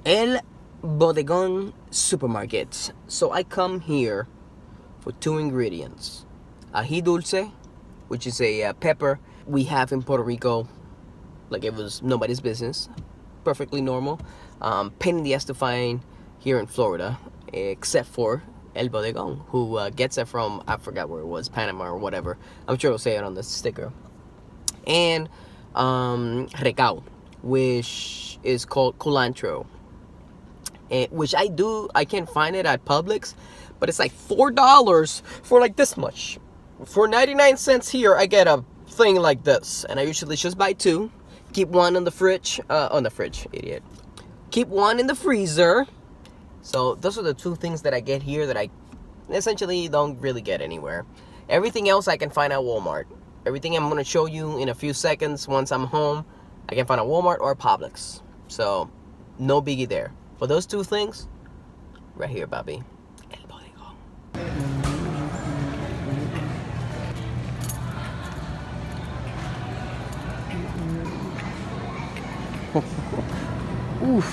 El Bodegon Supermarket. So I come here for two ingredients. Ahi dulce, which is a pepper we have in Puerto Rico like it was nobody's business. Perfectly normal. Pain in the ass to find here in Florida, except for El Bodegon, who gets it from, I forgot where it was, Panama or whatever. I'm sure it'll say it on the sticker. And Recao, which is called culantro. Which I can't find it at Publix, but it's like $4 for like this much. For 99 cents here, I get a thing like this, and I usually just buy two. Keep one on the fridge, idiot. Keep one in the freezer. So those are the two things that I get here that I essentially don't really get anywhere. Everything else I can find at Walmart. Everything I'm gonna show you in a few seconds once I'm home, I can find at Walmart or Publix. So no biggie there. For those two things, right here, Bobby. El Bodegón. Oof.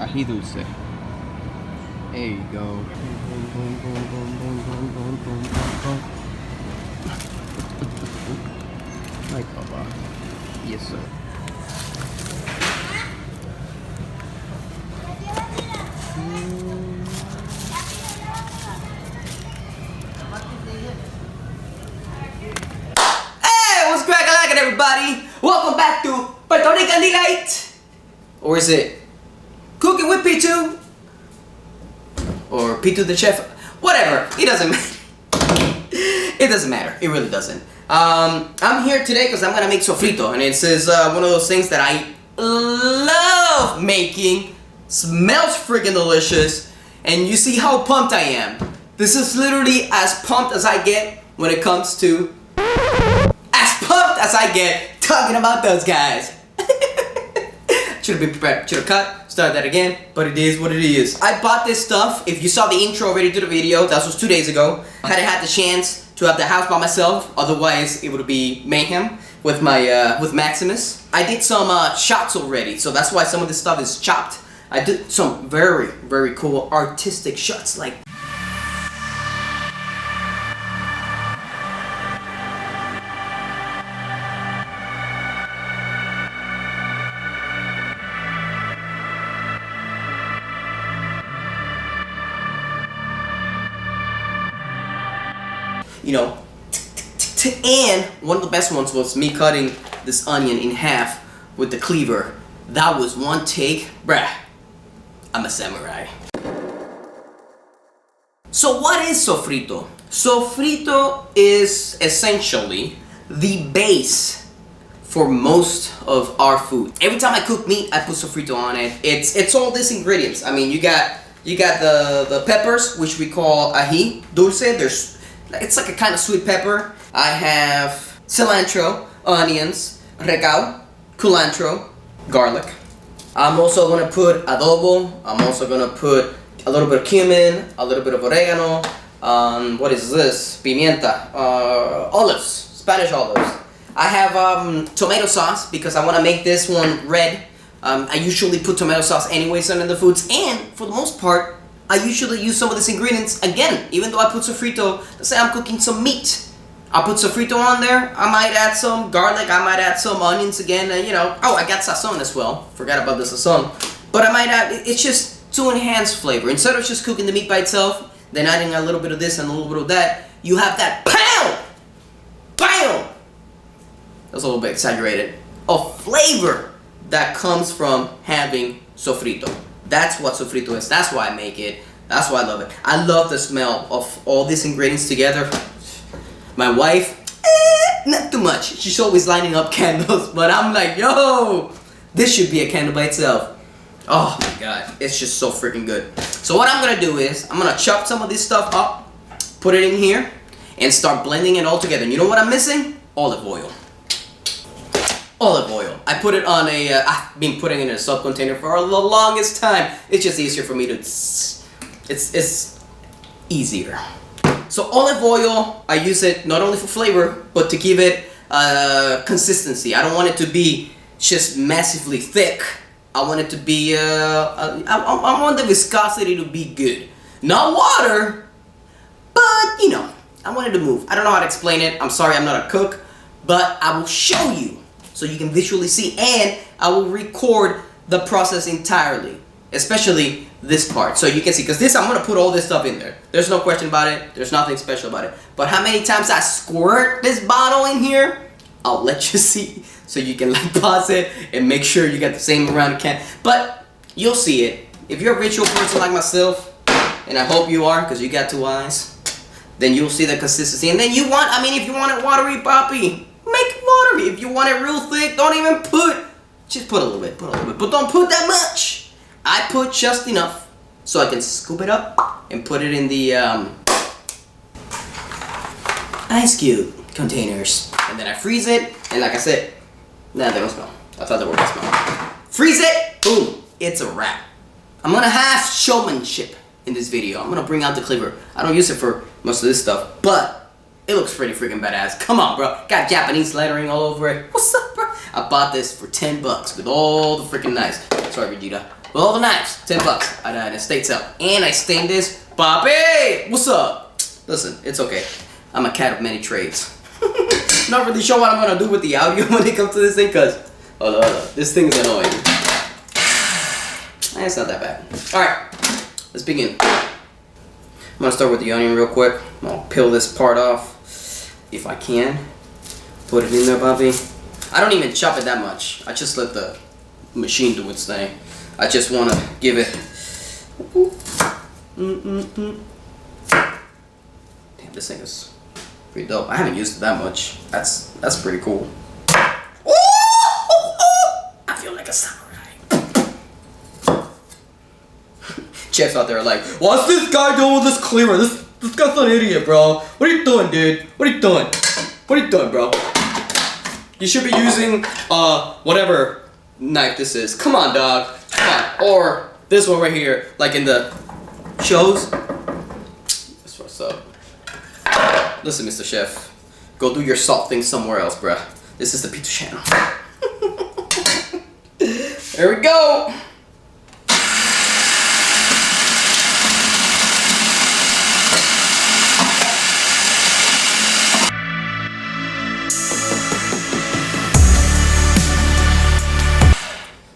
Ají dulce. There you go. Ay, Papa. Yes, sir. Hey, what's crackin' everybody? Welcome back to Puerto Rican Delight. Or is it Cooking with Pitu? Or Pitu the Chef? Whatever. It doesn't matter. It doesn't matter. It really doesn't. I'm here today because I'm gonna make sofrito, and it is one of those things that I love making. Smells freaking delicious, and you see how pumped I am. This is literally as pumped as I get when it comes to as I get talking about those guys. Should have been prepared, should have cut, start that again, but it is what it is. I bought this stuff. If you saw the intro already to the video, that was 2 days ago. I hadn't had the chance to have the house by myself, otherwise it would be mayhem with my with Maximus. I did some shots already, so that's why some of this stuff is chopped. I did some very, very cool artistic shots, like you know, and one of the best ones was me cutting this onion in half with the cleaver. That was one take, bruh. I'm a samurai. So what is sofrito? Sofrito is essentially the base for most of our food. Every time I cook meat, I put sofrito on it. It's all these ingredients. I mean, you got the peppers, which we call ají dulce. It's like a kind of sweet pepper. I have cilantro, onions, recao, culantro, garlic. I'm also gonna put adobo. I'm also gonna put a little bit of cumin, a little bit of oregano. What is this? Pimienta. Olives, Spanish olives. I have tomato sauce because I want to make this one red. I usually put tomato sauce anyways on the foods, and for the most part, I usually use some of these ingredients again. Even though I put sofrito, let's say I'm cooking some meat, I'll put sofrito on there. I might add some garlic, I might add some onions again, you know. Oh, I got sazon as well. Forgot about the sazon. But I might add, it's just to enhance flavor. Instead of just cooking the meat by itself, then adding a little bit of this and a little bit of that, you have that pow! Bam! That's a little bit exaggerated. Of flavor that comes from having sofrito. That's what sofrito is. That's why I make it. That's why I love it. I love the smell of all these ingredients together. My wife, not too much. She's always lining up candles, but I'm like, yo, this should be a candle by itself. Oh my god, it's just so freaking good. So what I'm gonna do is, I'm gonna chop some of this stuff up, put it in here, and start blending it all together. And you know what I'm missing? Olive oil. Olive oil. I put it on a, I've been putting it in a sub container for the longest time. It's just easier for me to, it's easier. So olive oil, I use it not only for flavor, but to give it consistency. I don't want it to be just massively thick. I want it to be, I want the viscosity to be good. Not water, but you know, I want it to move. I don't know how to explain it. I'm sorry, I'm not a cook, but I will show you so you can visually see, and I will record the process entirely, especially this part, so you can see, because this, I'm gonna put all this stuff in there. There's no question about it. There's nothing special about it. But how many times I squirt this bottle in here, I'll let you see, so you can like pause it and make sure you got the same amount of can. But you'll see it. If you're a ritual person like myself, and I hope you are, because you got 2 eyes, then you'll see the consistency. And then you want, I mean, if you want it watery, Poppy, make it watery. If you want it real thick, don't even put, just put a little bit, but don't put that much. I put just enough so I can scoop it up and put it in the ice cube containers. And then I freeze it, and like I said, nah, they don't smell. I thought they were gonna smell. Freeze it, boom, it's a wrap. I'm gonna have showmanship in this video. I'm gonna bring out the cleaver. I don't use it for most of this stuff, but it looks pretty freaking badass. Come on, bro. Got Japanese lettering all over it. What's up, bro? I bought this for 10 bucks with all the freaking knives. Sorry, Vegeta. With all the knives, 10 bucks at an estate sale. And I stained this. Bobby! What's up? Listen, it's okay. I'm a cat of many trades. Not really sure what I'm gonna do with the audio when it comes to this thing, cause hold on. This thing's annoying. It's not that bad. Alright, let's begin. I'm gonna start with the onion real quick. I'm gonna peel this part off if I can. Put it in there, Bobby. I don't even chop it that much. I just let the machine do its thing. I just want to give it. Damn, this thing is pretty dope. I haven't used it that much. That's pretty cool. I feel like a samurai. Chefs out there are like, what's this guy doing with this cleaver? This guy's an idiot, bro. What are you doing, dude? What are you doing? What are you doing, bro? You should be using whatever knife this is. Come on, dog. Come on. Or this one right here, like in the shows. That's what's up. Listen, Mr. Chef. Go do your salt thing somewhere else, bruh. This is the pizza channel. There we go.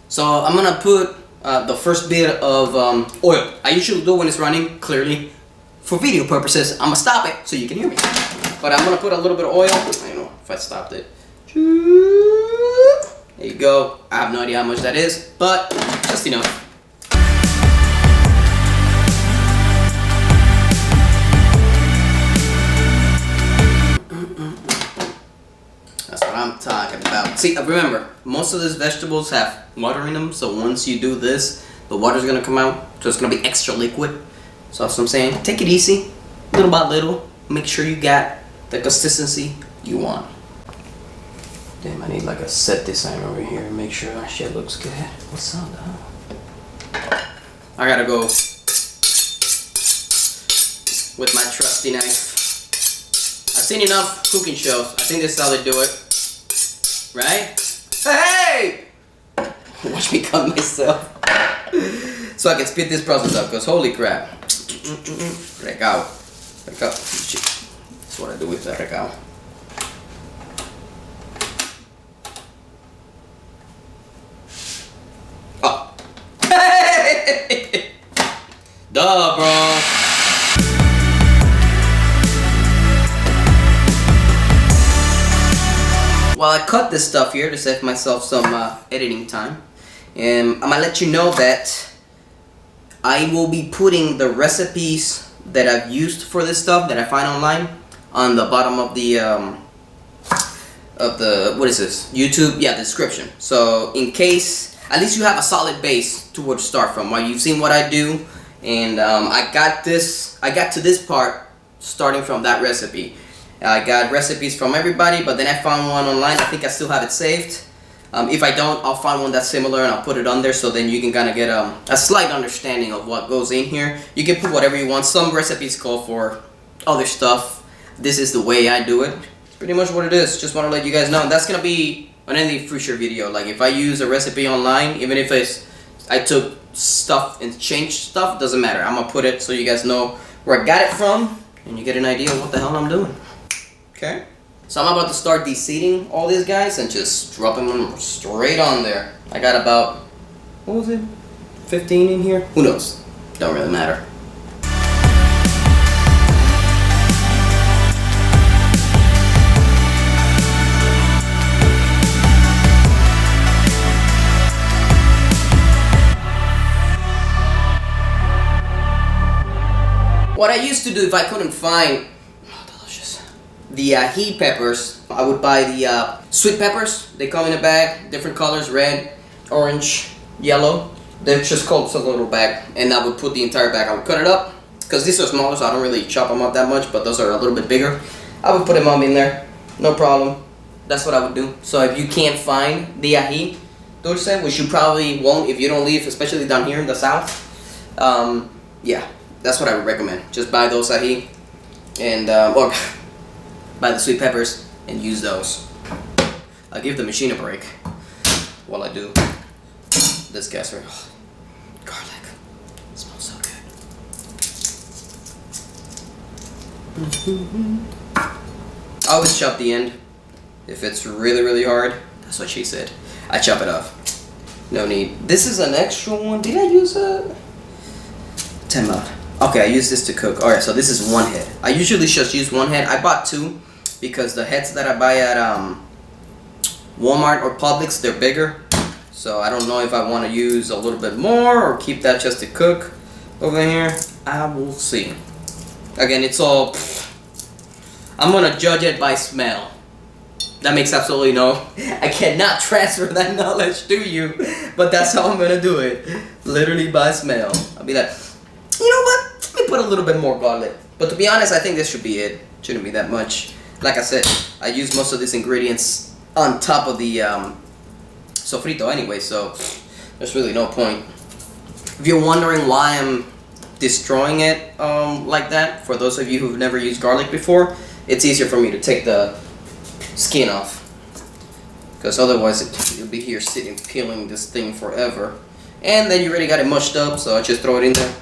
So I'm gonna put the first bit of oil. I usually do when it's running, clearly. For video purposes, I'm gonna stop it so you can hear me. But I'm gonna put a little bit of oil. I don't know if I stopped it. There you go. I have no idea how much that is, but just enough. That's what I'm talking about. See, remember, most of these vegetables have water in them, so once you do this, the water's gonna come out, so it's gonna be extra liquid. So that's what I'm saying. Take it easy, little by little. Make sure you got the consistency you want. Damn, I need like a set design over here and make sure our shit looks good. What's up, dog? I gotta go with my trusty knife. I've seen enough cooking shows. I think this is how they do it. Right? Hey! Watch me cut myself. So I can speed this process up, because holy crap. Recao. That's what I do with that recao. Oh. Hey! Duh, bro. While I cut this stuff here to save myself some editing time, and I'm gonna let you know that I will be putting the recipes that I've used for this stuff that I find online on the bottom of the what is this? YouTube, yeah, description. So in case, at least you have a solid base to where to start from. While you've seen what I do, and I got to this part starting from that recipe. I got recipes from everybody, but then I found one online. I think I still have it saved. If I don't, I'll find one that's similar and I'll put it on there, so then you can kind of get a slight understanding of what goes in here. You can put whatever you want. Some recipes call for other stuff. This is the way I do it. It's pretty much what it is. Just want to let you guys know. And that's going to be on any future video. Like if I use a recipe online, even if I took stuff and changed stuff, doesn't matter. I'm gonna put it so you guys know where I got it from and you get an idea of what the hell I'm doing. Okay? So I'm about to start de-seeding all these guys and just dropping them straight on there. I got about, what was it, 15 in here? Who knows? Don't really matter. What I used to do if I couldn't find the ahi peppers, I would buy the sweet peppers. They come in a bag, different colors, red, orange, yellow. They're just called a little bag, and I would put the entire bag. I would cut it up, because these are smaller, so I don't really chop them up that much, but those are a little bit bigger. I would put them up in there, no problem. That's what I would do. So if you can't find the ahi dulce, which you probably won't if you don't live, especially down here in the south, yeah, that's what I would recommend. Just buy those ahi, and or buy the sweet peppers and use those. I'll give the machine a break while I do this gas right. Oh, garlic. It smells so good. I always chop the end. If it's really, really hard, that's what she said. I chop it off. No need. This is an extra one. Did I use a 10 out? Okay, I use this to cook. Alright, so this is one head. I usually just use one head. I bought two because the heads that I buy at Walmart or Publix, they're bigger. So I don't know if I want to use a little bit more or keep that just to cook over here. I will see. Again, it's all... I'm going to judge it by smell. That makes absolutely no... I cannot transfer that knowledge to you. But that's how I'm going to do it. Literally by smell. I'll be like, you know what? Let me put a little bit more garlic. But to be honest, I think this should be it. Shouldn't be that much. Like I said, I use most of these ingredients on top of the sofrito anyway, so there's really no point. If you're wondering why I'm destroying it like that, for those of you who've never used garlic before, it's easier for me to take the skin off. Because otherwise you'll be here sitting peeling this thing forever. And then you already got it mushed up, so I just throw it in there.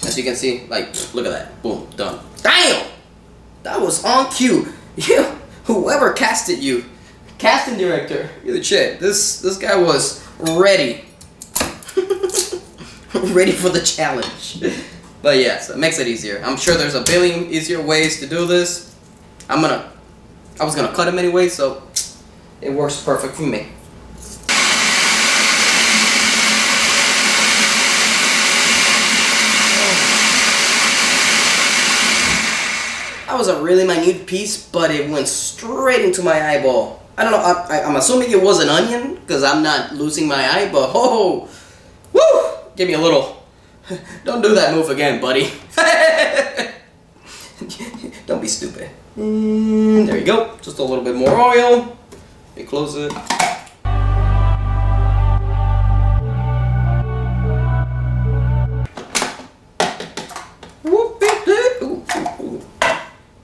As you can see, like, look at that. Boom, done. Damn! That was on cue. Yeah, whoever casted you, casting director, you're the shit. This guy was ready. Ready for the challenge. But yeah, so it makes it easier. I'm sure there's a billion easier ways to do this. I was gonna cut him anyway, so it works perfect for me. That was a really minute piece, but it went straight into my eyeball. I don't know, I'm assuming it was an onion, because I'm not losing my eye, but oh, woo! Give me a little. Don't do that move again, buddy. Don't be stupid. There you go. Just a little bit more oil. Let me close it.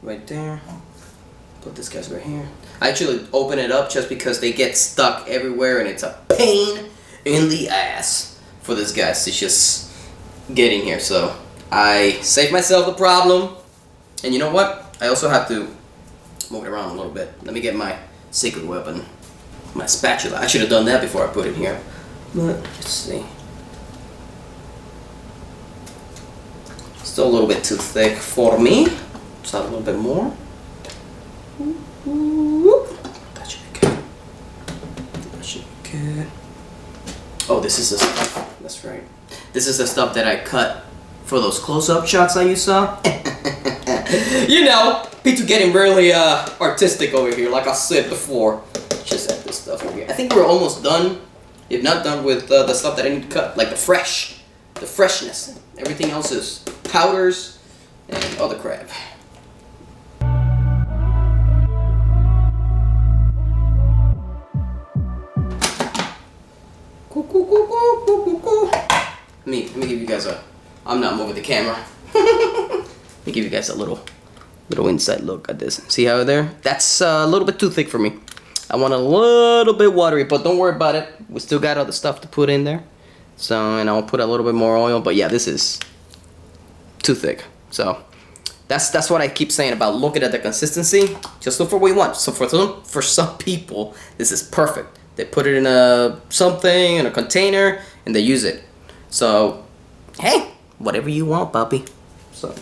Right there. Put this guys right here. I actually open it up just because they get stuck everywhere and it's a pain in the ass for this guys to just get in here. So I save myself the problem. And you know what? I also have to move it around a little bit. Let me get my secret weapon, my spatula. I should have done that before I put it here. But let's see. Still a little bit too thick for me. Just add a little bit more. That should be good. That should be good. Oh, this is the stuff. That's right. This is the stuff that I cut for those close-up shots that you saw. You know, Pete getting really artistic over here, like I said before. Just add this stuff over here. I think we're almost done. If not done with the stuff that I need to cut, like the freshness. Everything else is powders and other crap. Let me give you guys a... I'm not moving the camera. Let me give you guys a little inside look at this. See how there? That's a little bit too thick for me. I want a little bit watery, but don't worry about it. We still got other stuff to put in there. So, and I'll put a little bit more oil, but yeah, this is too thick. So that's what I keep saying about looking at the consistency. Just look for what you want. So for some people, this is perfect. They put it in a container, and they use it. So, hey, whatever you want, puppy. So.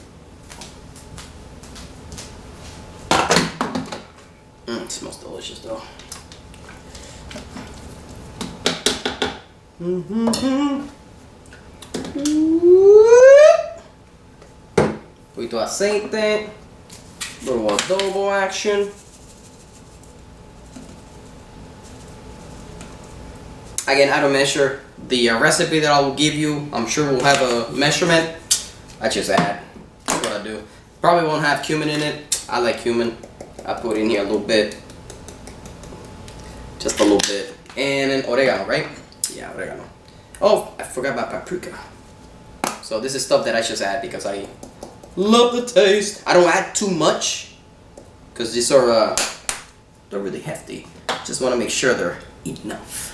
It smells delicious though. Poquito de aceite, little adobo action. Again, I don't measure the recipe that I will give you. I'm sure we'll have a measurement. I just add. That's what I do. Probably won't have cumin in it. I like cumin. I put in here a little bit. Just a little bit. And then oregano, right? Yeah, oregano. Oh, I forgot about paprika. So this is stuff that I just add because I love the taste. I don't add too much because these are they're really hefty. Just want to make sure they're enough.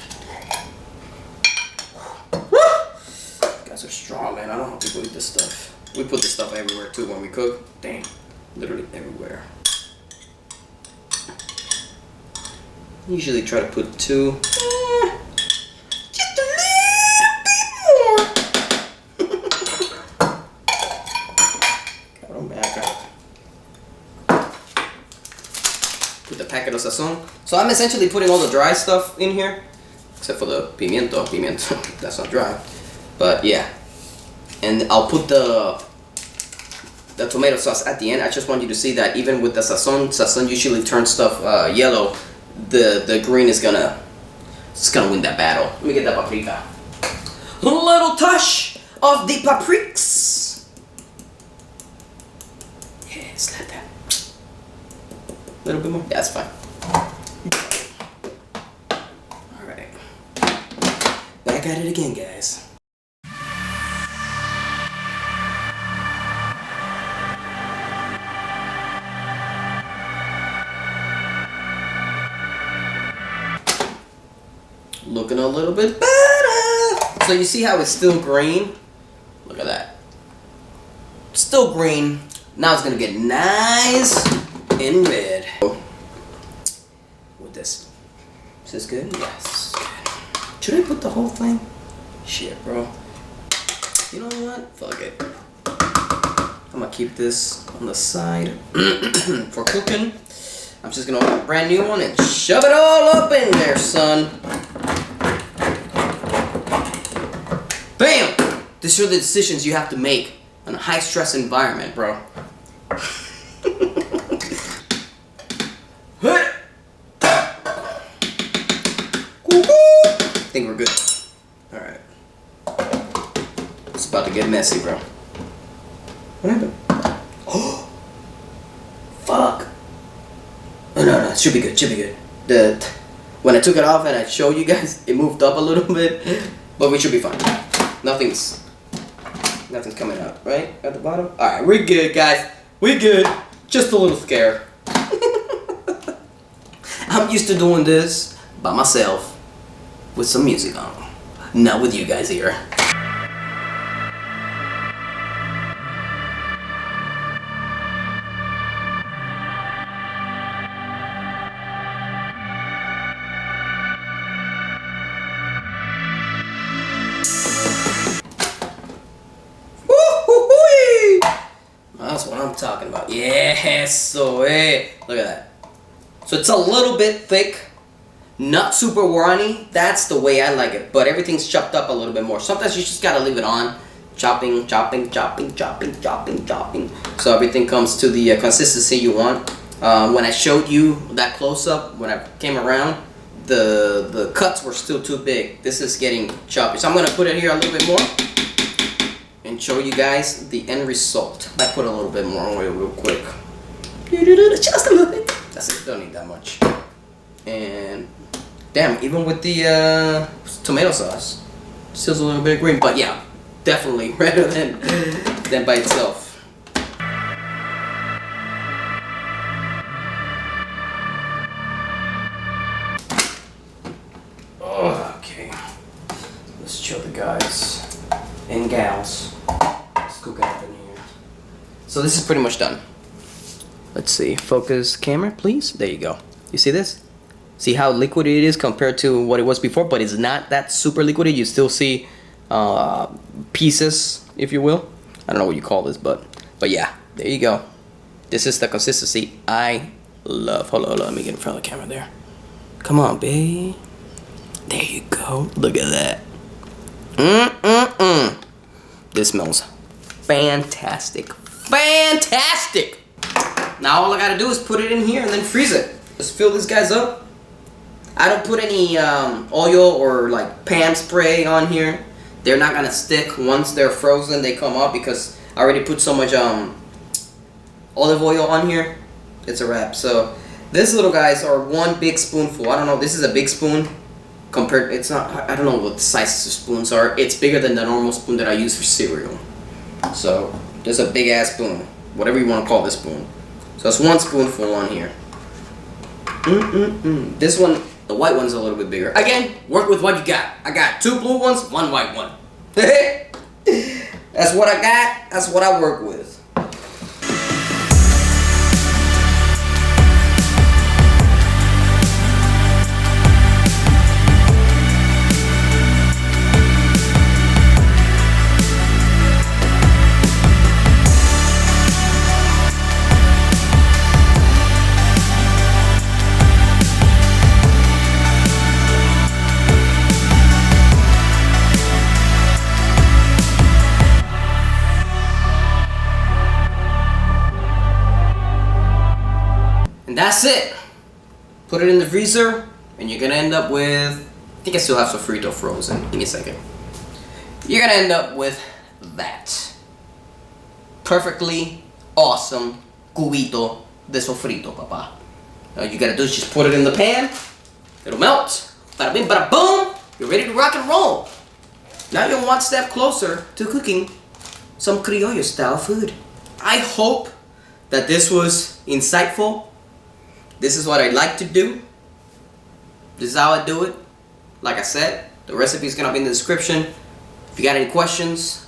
You guys are strong, man. I don't know how people eat this stuff. We put this stuff everywhere too when we cook. Damn, literally everywhere. Usually try to put 2. Just a little bit more. Put the packet of sazon. So I'm essentially putting all the dry stuff in here, except for the pimiento. Pimiento, that's not dry. But yeah, and I'll put the tomato sauce at the end. I just want you to see that even with the sazon usually turns stuff yellow. The green is gonna win that battle. Let me get that paprika. A little touch of the papriks. Yeah, slap that. A little bit more. That's fine. All right. Back at it again, guys. Looking a little bit better. So you see how it's still green? Look at that. Still green. Now it's gonna get nice and red. With this. Is this good? Yes. Good. Should I put the whole thing? Shit, bro. You know what? Fuck it. I'm gonna keep this on the side for cooking. I'm just gonna open a brand new one and shove it all up in there, son. Bam! These are the decisions you have to make in a high stress environment, bro. I think we're good. Alright. It's about to get messy, bro. What happened? Oh! Fuck! Oh, no, it should be good, should be good. When I took it off and I showed you guys, it moved up a little bit. But we should be fine. Nothing's coming out, right? At the bottom? Alright, we're good, guys. We're good. Just a little scared. I'm used to doing this by myself with some music on. Not with you guys here. That's what I'm talking about. Yes, so hey, look at that. So it's a little bit thick, not super runny. That's the way I like it. But everything's chopped up a little bit more. Sometimes you just gotta leave it on, chopping, chopping, chopping, chopping, chopping, chopping. So everything comes to the consistency you want. When I showed you that close up, when I came around, the cuts were still too big. This is getting choppy. So I'm gonna put it here a little bit more and show you guys the end result. I put a little bit more oil real quick. Just a little bit. That's it, don't need that much. And damn, even with the tomato sauce, still a little bit green, but yeah, definitely redder than by itself. Let's chill the guys and gals. Let's cook it up in here. So this is pretty much done. Let's see, focus camera, please. There you go. You see this? See how liquid it is compared to what it was before, but it's not that super liquidy. You still see pieces, if you will. I don't know what you call this, but yeah, there you go. This is the consistency I love. Hold on, let me get in front of the camera there. Come on, babe. There you go. Look at that. This smells fantastic. Fantastic! Now all I gotta do is put it in here and then freeze it. Just fill these guys up. I don't put any oil or like pan spray on here. They're not gonna stick once they're frozen. They come up because I already put so much olive oil on here. It's a wrap. So these little guys are one big spoonful. I don't know. This is a big spoon. Compared, it's not. I don't know what the sizes of spoons are. It's bigger than the normal spoon that I use for cereal. So there's a big ass spoon, whatever you want to call this spoon. So it's one spoonful on here. This one, the white one's a little bit bigger. Again, work with what you got. I got 2 blue ones, 1 white one. That's what I got. That's what I work with. That's it. Put it in the freezer, and you're gonna end up with. I think I still have Sofrito frozen. Give me a second. You're gonna end up with that perfectly awesome cubito de sofrito, papa. All you gotta do is just put it in the pan. It'll melt. Bada bing, bada boom. You're ready to rock and roll. Now you're one step closer to cooking some criollo style food. I hope that this was insightful. This is what I like to do. This is how I do it. Like I said, the recipe is gonna be in the description. If you got any questions,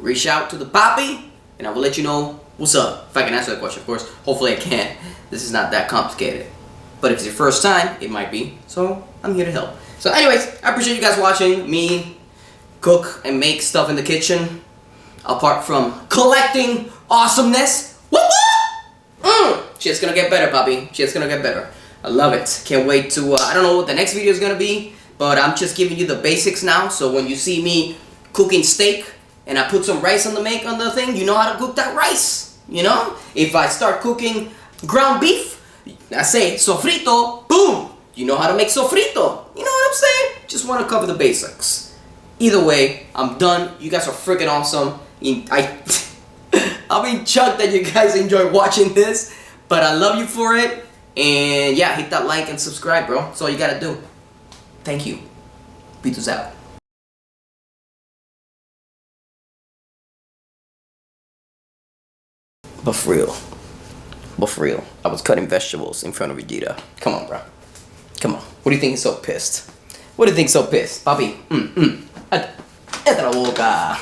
reach out to the papi, and I will let you know what's up. If I can answer that question, of course. Hopefully I can. This is not that complicated. But if it's your first time, it might be. So I'm here to help. So anyways, I appreciate you guys watching me cook and make stuff in the kitchen. Apart from collecting awesomeness. Woo woo! Shit's gonna get better, Poppy. Shit's gonna get better. I love it. Can't wait to, I don't know what the next video is gonna be, but I'm just giving you the basics now. So when you see me cooking steak and I put some rice on the thing, you know how to cook that rice. You know? If I start cooking ground beef, I say sofrito, boom! You know how to make sofrito. You know what I'm saying? Just want to cover the basics. Either way, I'm done. You guys are freaking awesome. I'm in chucked that you guys enjoy watching this, but I love you for it. And yeah, hit that like and subscribe, bro. That's all you gotta do. Thank you. Pitos out. But for real, I was cutting vegetables in front of Vegeta. Come on, bro. Come on. What do you think he's so pissed? What do you think so pissed? Papi, entra la boca.